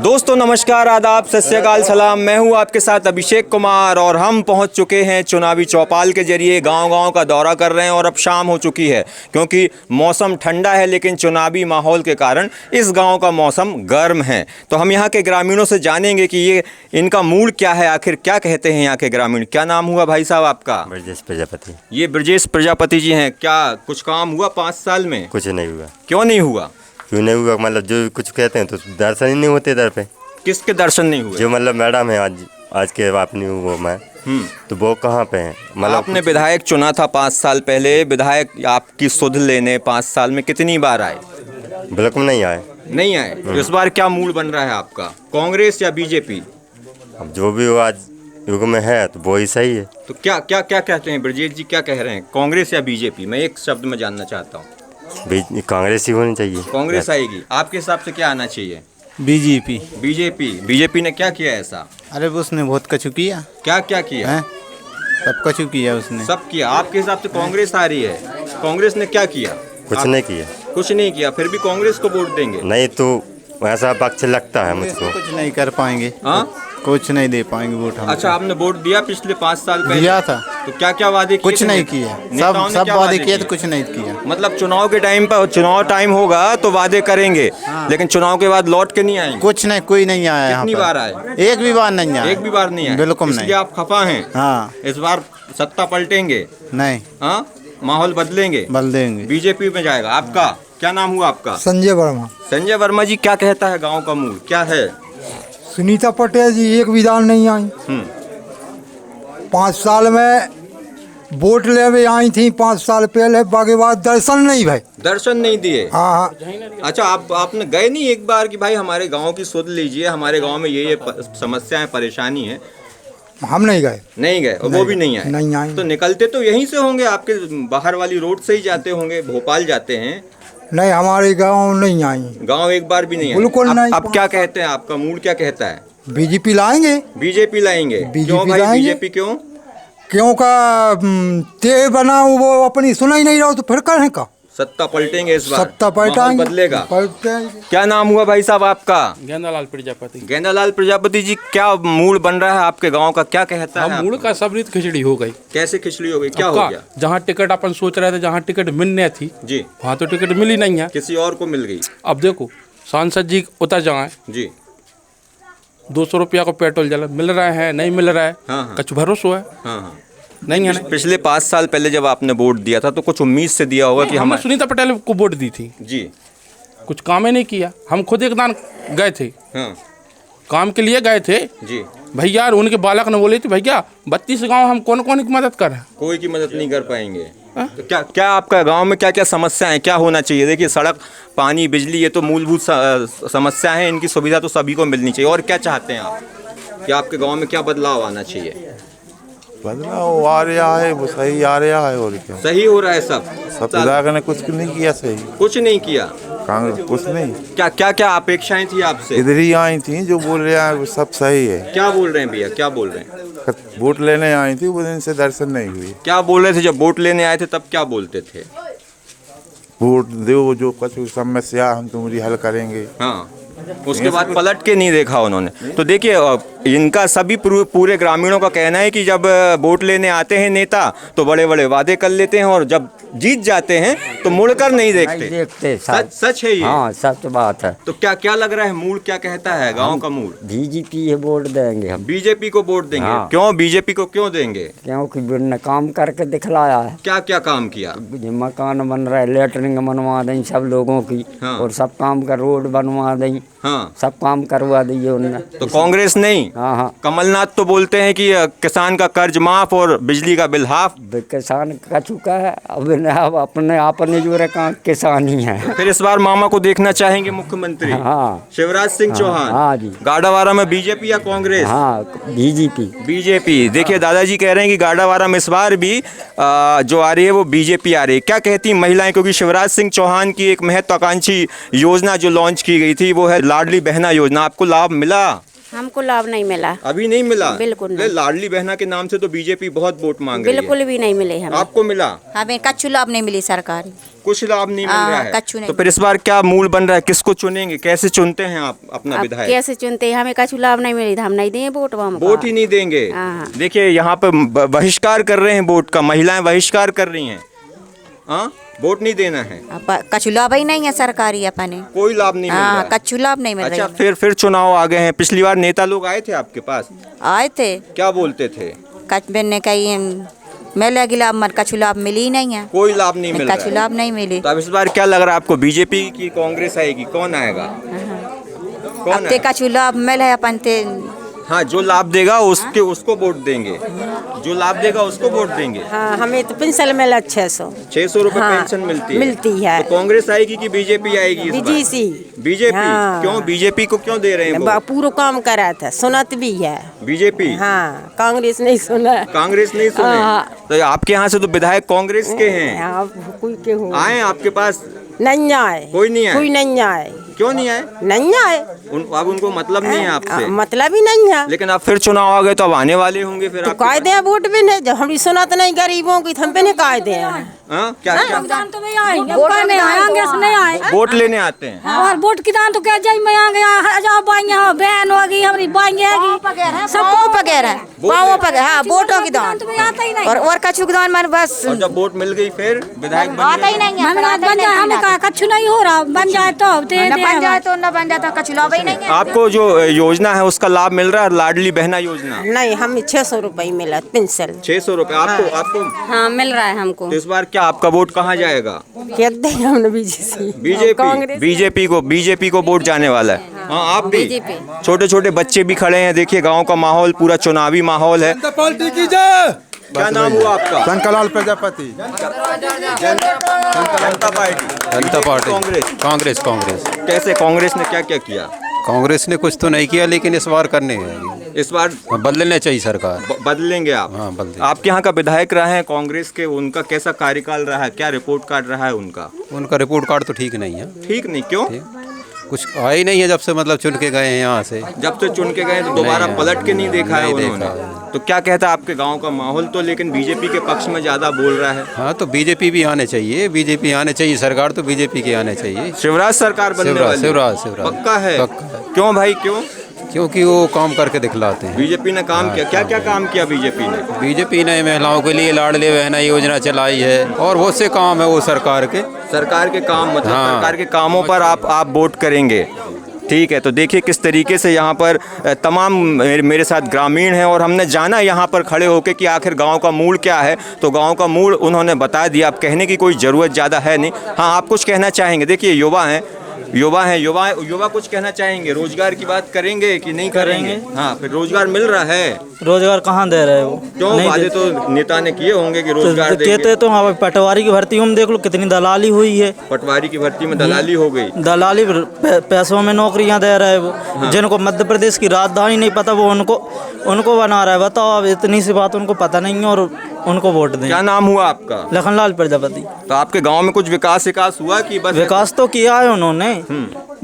दोस्तों नमस्कार, आदाब, सत श्री अकाल, सलाम। मैं हूं आपके साथ अभिषेक कुमार और हम पहुंच चुके हैं चुनावी चौपाल के जरिए। गांव-गांव का दौरा कर रहे हैं और अब शाम हो चुकी है क्योंकि मौसम ठंडा है, लेकिन चुनावी माहौल के कारण इस गांव का मौसम गर्म है। तो हम यहां के ग्रामीणों से जानेंगे कि ये इनका मूड क्या है, आखिर क्या कहते हैं यहाँ के ग्रामीण। क्या नाम हुआ भाई साहब आपका? ब्रजेश प्रजापति। ये ब्रजेश प्रजापति जी हैं। क्या कुछ काम हुआ 5 साल में? कुछ नहीं हुआ। क्यों नहीं हुआ? क्यों नहीं हुआ मतलब जो कुछ कहते हैं तो दर्शन ही नहीं होते इधर पे। किसके दर्शन नहीं हुए? जो मतलब मैडम है आज के अपनी वो मैं तो वो कहाँ पे है? मतलब आपने विधायक चुना था 5 साल पहले। विधायक आपकी सुध लेने 5 साल में कितनी बार आए? बिल्कुल नहीं आए। नहीं आए। तो इस बार क्या मूड बन रहा है आपका, कांग्रेस या बीजेपी? अब जो भी वो आज युग में है तो वो ही सही है। तो क्या क्या क्या कहते हैं ब्रजेश जी, क्या कह रहे हैं, कांग्रेस या बीजेपी? मैं एक शब्द में जानना चाहता हूँ। कांग्रेस ही होनी चाहिए। कांग्रेस आएगी। आपके हिसाब से क्या आना चाहिए? बीजेपी। बीजेपी ने क्या किया ऐसा? अरे उसने बहुत कछु किया। क्या क्या किया है? सब कछु किया उसने। सब किया। आपके हिसाब से कांग्रेस आ रही है, कांग्रेस ने क्या किया? कुछ नहीं किया। कुछ नहीं किया, फिर भी कांग्रेस को वोट देंगे? नहीं तो ऐसा पक्ष लगता है मुझको। कुछ नहीं कर पाएंगे। हाँ, कुछ नहीं दे पाएंगे वोट हम। अच्छा, आपने वोट दिया पिछले 5 साल पहले? दिया था। तो क्या क्या वादे किए? कुछ नहीं किया। सब वादे किए तो कुछ नहीं किया। मतलब चुनाव के टाइम पर, चुनाव टाइम होगा तो वादे करेंगे, लेकिन चुनाव के बाद लौट के नहीं आएंगे? कुछ नहीं, कोई नहीं आया। कितनी बार आए? एक भी बार नहीं आया। एक भी बार नहीं आए? बिल्कुल नहीं। इसलिए आप खफा हैं? हाँ। इस बार सत्ता पलटेंगे? नहीं। हाँ, माहौल बदलेंगे? बदल देंगे। बीजेपी में जाएगा। आपका क्या नाम हुआ आपका? संजय वर्मा। संजय वर्मा जी, क्या कहता है गाँव का मूड क्या है? सुनीता पटेल जी एक विधान नहीं आई। 5 साल में वोट लेवे आई थी 5 साल पहले, बाकी बाद दर्शन नहीं भाई। दर्शन नहीं दिए? हाँ हाँ। अच्छा, आपने गए नहीं एक बार कि भाई हमारे गांव की सुध लीजिए, हमारे गांव में ये समस्या है, परेशानी है? हम नहीं गए। नहीं गए? और वो भी नहीं आए? नहीं आए। तो निकलते तो यहीं से होंगे, आपके बाहर वाली रोड से ही जाते होंगे, भोपाल जाते हैं? नहीं, हमारे गांव नहीं आई। गांव एक बार भी नहीं आए? बिल्कुल नहीं। अब क्या कहते हैं, आपका मूड क्या कहता है? बीजेपी लाएंगे। बीजेपी लाएंगे? क्यों भाई बीजेपी क्यों? क्यों का ते बनाओ, वो अपनी सुना ही नहीं रहो तो फिर करें का? सत्ता पलटेंगे इस बार? सत्ता पलटाएंगे, बदलेगा? पलटेंगे। क्या नाम हुआ भाई साहब आपका? गेंदालाल प्रजापति। गेंदालाल प्रजापति जी, क्या मूड बन रहा है आपके गांव का, क्या कहता है? मूड का सब रीत खिचड़ी हो गई। कैसे खिचड़ी हो गई, क्या हो गया? जहाँ टिकट अपन सोच रहे थे, जहाँ टिकट मिलने थी जी, वहाँ तो टिकट मिली नहीं है, किसी और को मिल गई। अब देखो सांसद जी उतर जाए जी, 200 रुपया को पेट्रोल जला मिल रहा है, नहीं मिल रहा है। हाँ। कुछ भरोसा है? हाँ। नहीं है ना। पिछले 5 साल पहले जब आपने वोट दिया था तो कुछ उम्मीद से दिया होगा कि हमने सुनीता पटेल को वोट दी थी जी। कुछ काम ही नहीं किया। हम खुद एक दान गए थे, हाँ काम के लिए गए थे जी। भैया, उनके बालक ने बोले थे भैया 32 गाँव हम कौन कौन की मदद करें? कोई की मदद नहीं कर पाएंगे। तो क्या क्या आपका गांव में क्या क्या समस्या है, क्या होना चाहिए? देखिए, सड़क, पानी, बिजली, ये तो मूलभूत समस्या है, इनकी सुविधा तो सभी को मिलनी चाहिए। और क्या चाहते हैं आप कि आपके गांव में क्या बदलाव आना चाहिए? बदलाव आ रहा है, वो सही आ रहा है। और क्या सही हो रहा है? सब विधायक ने कुछ नहीं किया सही। कुछ नहीं किया? कांग्रेस कुछ नहीं। क्या क्या क्या अपेक्षाएं थी आपसे? इधर ही आई थी, जो बोल रहे हैं वो सब सही है। क्या बोल रहे हैं भैया, क्या बोल रहे हैं? वोट लेने आई थी, वो दिन से दर्शन नहीं हुई। क्या बोल रहे थे जब वोट लेने आए थे, तब क्या बोलते थे? वोट दो, जो कुछ समस्या हम तुम्हारी हल करेंगे। हाँ, उसके बाद पलट के नहीं देखा उन्होंने। तो देखिए, इनका सभी पूरे ग्रामीणों का कहना है कि जब वोट लेने आते हैं नेता तो बड़े बड़े वादे कर लेते हैं और जब जीत जाते हैं तो मुड़कर नहीं देखते। सच है ये? हाँ, सच बात है। तो क्या क्या लग रहा है, मूड क्या कहता है गांव का मूड? बीजेपी है, वोट देंगे हम। बीजेपी को वोट देंगे? हाँ। क्यों बीजेपी को क्यों देंगे? क्योंकि उन्होंने काम करके दिखलाया है। क्या क्या काम किया? मकान बन रहा है, लेटरिंग बनवा दें सब लोगों की। हाँ। और सब काम का रोड बनवा दें। हाँ, सब काम करवा दिए उन्होंने। तो कांग्रेस नहीं? हाँ हाँ। कमलनाथ तो बोलते हैं कि किसान का कर्ज माफ और बिजली का बिल हाफ। किसान का चुका है, अब अपने जो रखा किसान ही है। फिर इस बार मामा को देखना चाहेंगे मुख्यमंत्री? हाँ। शिवराज सिंह चौहान? हाँ जी। गाड़ावारा में बीजेपी या कांग्रेस? हाँ, बीजेपी। बीजेपी। देखिए, दादाजी कह रहे हैं कि गाड़ावारा में इस बार भी जो आ रही है वो बीजेपी आ रही है। क्या कहती महिलाएं, क्योंकि शिवराज सिंह चौहान की एक महत्वाकांक्षी योजना जो लॉन्च की गई थी वो है लाडली बहना योजना, आपको लाभ मिला? हमको लाभ नहीं मिला, अभी नहीं मिला? बिल्कुल ले, नहीं। लाडली बहना के नाम से तो बीजेपी बहुत वोट मांग रही है। बिल्कुल भी नहीं मिले हमें। आपको मिला? हमें कच्छु लाभ नहीं मिली सरकारी। कुछ लाभ नहीं मिल हाँ, रहा है। कच्छु नहीं तो फिर इस बार क्या मूल बन रहा है? किसको चुनेंगे? कैसे चुनते हैं आप अपना अब विधायक? कैसे चुनते हैं? हमें कछु लाभ नहीं मिली, हम नहीं दें वोट हमको। वोट ही नहीं देंगे? हाँ। देखिए यहाँ पे बहिष्कार कर रहे हैं वोट का, महिलाएं बहिष्कार कर रही हैं। हाँ, वोट नहीं देना है। कच्छु लाभ ही नहीं है सरकारी अपने, कोई लाभ नहीं मिल रहा हाँ है। कच्छु लाभ नहीं मिल अच्छा, रही। फिर चुनाव आ गए हैं। पिछली बार नेता लोग आए थे आपके पास, आए थे, क्या बोलते थे? कच ने कही मिले गिला मत, कच्छु लाभ मिली ही नहीं है, कोई लाभ नहीं मिल रहा कच्छु है। लाभ नहीं मिली। तो अब इस बार क्या लग रहा है आपको? बीजेपी की कांग्रेस आएगी? कौन आएगा? कौन अब ते आएगा? कच्छु लाभ मिले अपन ते, हाँ, जो लाभ देगा उसको वोट देंगे। जो लाभ देगा उसको वोट देंगे। हाँ, हमें तो पेंशन मिला 600। 600 रुपए हाँ, पेंशन मिलती है। मिलती है। तो कांग्रेस आएगी कि बीजेपी आएगी इस बार? बीजेपी। हाँ। क्यों बीजेपी को क्यों दे रहे हैं वोट? पूरा काम करा था, सुनत भी है। बीजेपी? हाँ, कांग्रेस नहीं सुना। कांग्रेस नहीं सुने? हाँ। तो आपके यहाँ से तो विधायक कांग्रेस के हैं। हाँ, कोई के हो आए आपके पास? नहीं आए, कोई नहीं आए? कोई नहीं आए। क्यों नहीं आए? नहीं आए, अब उनको मतलब नहीं है आपसे? मतलब ही नहीं है। लेकिन अब फिर चुनाव आ गए तो अब आने वाले होंगे फिर तो आपके कह दे वोट भी नहीं, जब हमारी सुनत नहीं गरीबों की, तो हम पे नहीं कह दे। हाँ, क्या क्या नहीं आए वोट लेने आते हैं? और वोट की दान तो क्या जाई मैं आ गया, जाओ बाइयां बहन होगी हमारी बाइयां होगी सब पाँव पकड़ पाँव पकड़, हाँ वोटों की दान आता ही नहीं। और कच्छु की दान मन बस और जब वोट मिल गई फिर विधायक बन आता ही गए? नहीं है। बन जाए, हमें कहा कछु नहीं हो रहा, बन जाए तो दे न दे। बन जाए तो न बन जाए तो कच्छु लाभ ही नहीं है। आपको जो योजना है उसका लाभ मिल रहा है? लाडली बहना योजना नहीं, हमें 600 रुपये मिला पेंशन। 600 रुपए आपको? आपको हाँ मिल रहा है हमको। तो इस बार क्या आपका वोट कहाँ जाएगा? क्या दे हमने बीजेपी बीजेपी को वोट जाने वाला है। हाँ, आप भी? बीजेपी। छोटे छोटे बच्चे भी खड़े हैं। देखिए गांव का माहौल पूरा चुनावी माहौल है। पार्टी की जय। क्या नाम हुआ आपका? शंकरलाल प्रजापति। जनता पार्टी? कांग्रेस? कांग्रेस कैसे? कांग्रेस ने क्या क्या किया? कांग्रेस ने कुछ तो नहीं किया, लेकिन इस बार करने हैं। इस बार बदलने चाहिए सरकार। बदलेंगे आप? हाँ, बदलेंगे। आपके यहाँ का विधायक रहे हैं कांग्रेस के, उनका कैसा कार्यकाल रहा है? क्या रिपोर्ट कार्ड रहा है उनका? उनका रिपोर्ट कार्ड तो ठीक नहीं है। ठीक नहीं? क्यों? कुछ आया ही नहीं है जब से मतलब चुन के गए हैं यहाँ से। जब से चुन के गए तो दोबारा नहीं, पलट के नहीं देखा है नहीं उन्होंने। देखा। तो क्या कहता है आपके गांव का माहौल? तो लेकिन बीजेपी के पक्ष में ज्यादा बोल रहा है। हाँ, तो बीजेपी भी आने चाहिए, बीजेपी आने चाहिए, सरकार तो बीजेपी के आने चाहिए। शिवराज सरकार बनने वाली? शिवराज पक्का है? पक्का है। क्यों भाई, क्यों? क्योंकि वो काम करके दिखलाते हैं। बीजेपी ने काम किया? क्या क्या काम किया बीजेपी ने? बीजेपी ने महिलाओं के लिए लाडली बहना योजना चलाई है और बहुत से काम है वो सरकार के काम, मतलब हाँ। सरकार के कामों पर आप वोट करेंगे। ठीक है, तो देखिए किस तरीके से यहाँ पर तमाम मेरे साथ ग्रामीण हैं और हमने जाना यहाँ पर खड़े होकर कि आखिर गांव का मूल क्या है। तो गांव का मूल उन्होंने बता दिया, अब कहने की कोई ज़रूरत ज़्यादा है नहीं। हाँ, आप कुछ कहना चाहेंगे? देखिए युवा कुछ कहना चाहेंगे? रोजगार की बात करेंगे कि नहीं करेंगे? हाँ, फिर रोजगार मिल रहा है? रोजगार कहाँ दे रहे हो? क्यों? वादे तो नेता ने किए होंगे कि रोजगार देंगे। कहते तो हाँ, पटवारी की भर्ती में देख लो कितनी दलाली हुई है। पटवारी की भर्ती में दलाली हो गई? दलाली पैसों में नौकरियां दे रहे हैं वो। हाँ। जिनको मध्य प्रदेश की राजधानी नहीं पता वो उनको बना रहा है। बताओ, अब इतनी सी बात उनको पता नहीं है और उनको वोट दें। क्या नाम हुआ आपका? लखनलाल प्रजापति। तो आपके गांव में कुछ विकास हुआ कि बस? विकास तो किया है उन्होंने,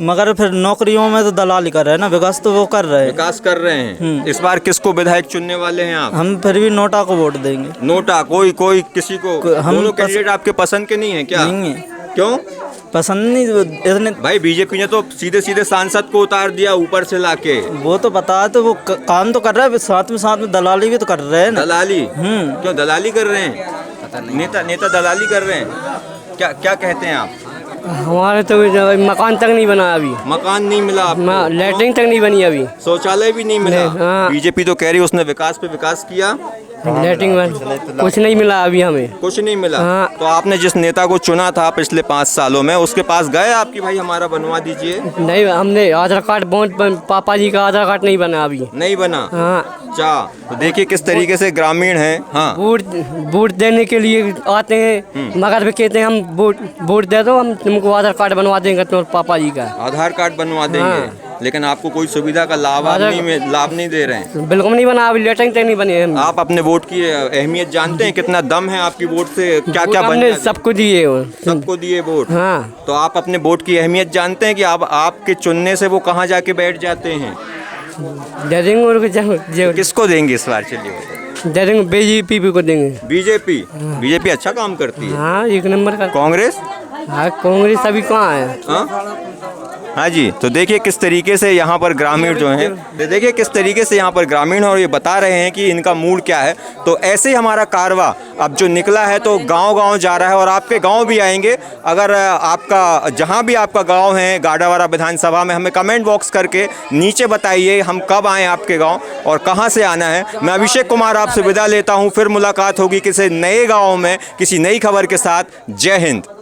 मगर फिर नौकरियों में तो दलाली कर रहे हैं ना। विकास तो वो कर रहे हैं। विकास कर रहे हैं। इस बार किसको विधायक चुनने वाले हैं आप? हम फिर भी नोटा को वोट देंगे। नोटा? कोई किसी को? दोनों कैंडिडेट आपके पसंद के नहीं है क्या? नहीं है। क्यों पसंद नहीं? इतने भाई, बीजेपी ने तो सीधे सीधे सांसद को उतार दिया ऊपर से लाके। वो तो पता है, तो वो काम तो कर रहा है, साथ में दलाली भी तो कर रहे हैं ना। दलाली? क्यों दलाली कर रहे हैं? नेता दलाली कर रहे हैं? क्या कहते हैं आप? हमारे तो मकान तक नहीं बना अभी। मकान नहीं मिला आपको? लैट्रिन तक नहीं बनी अभी। शौचालय भी नहीं मिला? हाँ। बीजेपी तो कह रही है उसने विकास पे विकास किया। लैट्रिन कुछ नहीं मिला अभी हमें। कुछ नहीं मिला? हाँ। तो आपने जिस नेता को चुना था पिछले 5 सालों में, उसके पास गए आपकी भाई हमारा बनवा दीजिए? नहीं, हमने आधार कार्ड पापा जी का आधार कार्ड नहीं बना अभी। नहीं बना? हाँ। अच्छा, तो देखिए किस तरीके से ग्रामीण हैं। हाँ, वोट देने के लिए आते हैं, मगर भी कहते हैं हम वोट दे दो, हम तुमको आधार कार्ड बनवा देंगे तुम्हारे पापा जी का। आधार कार्ड बनवा देंगे? हाँ। लेकिन आपको कोई सुविधा का लाभ नहीं दे रहे हैं? बिल्कुल नहीं बना अभी, लेटरिंग तक नहीं बनी। आप अपने वोट की अहमियत जानते हैं? कितना दम है आपकी वोट से? क्या बन हमने सबको दिए सबको दिए वोट? हाँ। तो आप अपने वोट की अहमियत जानते हैं कि आपके चुनने से वो कहाँ जाके बैठ जाते हैं? दे देंगे और जो किसको देंगे इस बार? चलिए दे देंगे बीजेपी को देंगे। बीजेपी। बीजेपी अच्छा काम करती है। हाँ 1 नंबर का। कांग्रेस? हाँ कांग्रेस अभी कहाँ है? हाँ जी, तो देखिए किस तरीके से यहाँ पर ग्रामीण जो हैं, देखिए किस तरीके से यहाँ पर ग्रामीण और ये बता रहे हैं कि इनका मूड क्या है। तो ऐसे ही हमारा कारवा अब जो निकला है तो गांव-गांव जा रहा है और आपके गांव भी आएंगे। अगर आपका जहाँ भी आपका गांव है गाडावारा विधानसभा में, हमें कमेंट बॉक्स करके नीचे बताइए हम कब आएँ आपके गाँव और कहाँ से आना है। मैं अभिषेक कुमार आपसे विदा लेता हूँ, फिर मुलाकात होगी किसी नए गाँव में किसी नई खबर के साथ। जय हिंद।